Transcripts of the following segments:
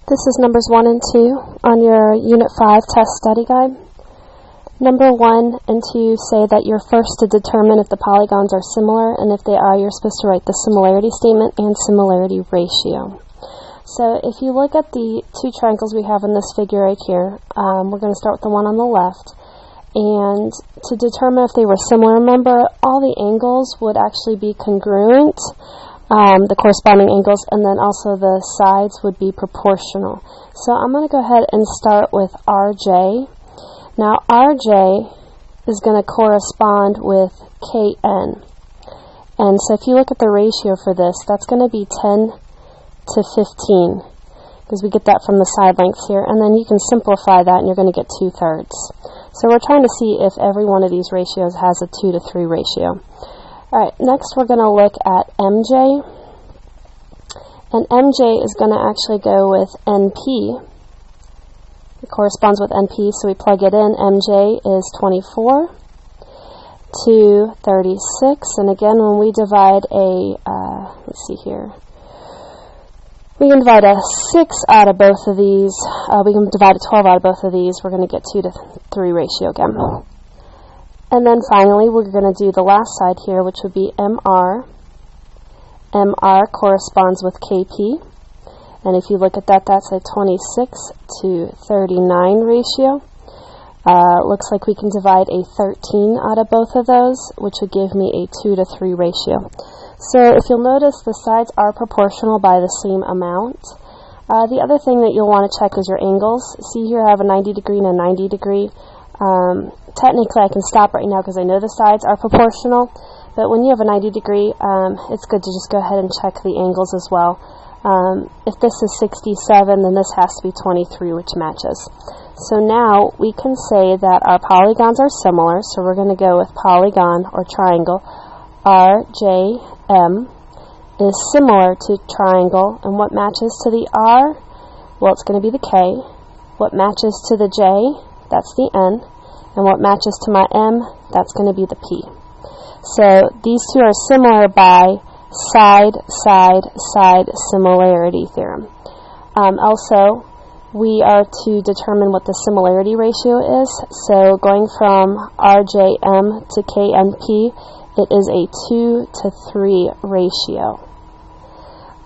This is numbers 1 and 2 on your Unit 5 test study guide. Number 1 and 2 say that you're first to determine if the polygons are similar, and if they are, you're supposed to write the similarity statement and similarity ratio. So if you look at the two triangles we have in this figure right here, we're going to start with the one on the left. And to determine if they were similar, remember all the angles would actually be congruent, the corresponding angles, and then also the sides would be proportional. So I'm going to go ahead and start with RJ. Now RJ is going to correspond with KN. And so if you look at the ratio for this, that's going to be 10 to 15, because we get that from the side lengths here, and then you can simplify that and you're going to get 2/3. So we're trying to see if every one of these ratios has a 2 to 3 ratio. Alright, next we're going to look at MJ. And MJ is going to actually go with NP. It corresponds with NP, so we plug it in. MJ is 24 to 36. And again, when we divide let's see here. We can divide a 6 out of both of these. We can divide a 12 out of both of these. We're going to get 2 to 3 ratio again. And then finally, we're going to do the last side here, which would be MR. MR corresponds with KP. And if you look at that, that's a 26 to 39 ratio. Looks like we can divide a 13 out of both of those, which would give me a 2 to 3 ratio. So if you'll notice, the sides are proportional by the same amount. The other thing that you'll want to check is your angles. See here I have a 90 degree and a 90 degree. Technically I can stop right now because I know the sides are proportional, but when you have a 90 degree, it's good to just go ahead and check the angles as well. If this is 67, then this has to be 23, which matches. So now we can say that our polygons are similar, so we're going to go with polygon or triangle. RJM is similar to triangle, and what matches to the R? Well, it's going to be the K. What matches to the J? That's the N. And what matches to my M? That's going to be the P. So these two are similar by side similarity theorem. Also, we are to determine what the similarity ratio is. So going from RJM to KNP, it is a 2 to 3 ratio.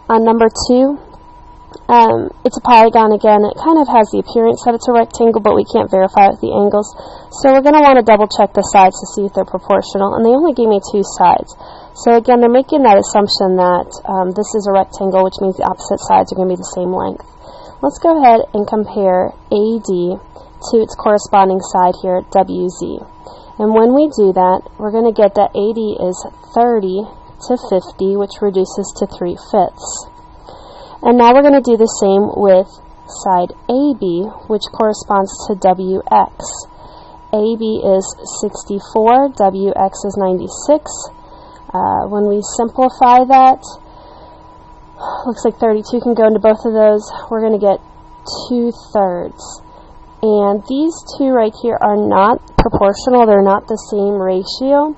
On number 2, it's a polygon again. It kind of has the appearance that it's a rectangle, but we can't verify with the angles. So we're going to want to double check the sides to see if they're proportional, and they only gave me 2 sides. So again, they're making that assumption that this is a rectangle, which means the opposite sides are going to be the same length. Let's go ahead and compare AD to its corresponding side here, WZ. And when we do that, we're going to get that AD is 30 to 50, which reduces to 3/5. And now we're going to do the same with side AB, which corresponds to WX. AB is 64, WX is 96. When we simplify that, looks like 32 can go into both of those. We're going to get 2/3. And these two right here are not proportional. They're not the same ratio.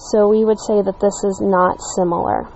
So we would say that this is not similar.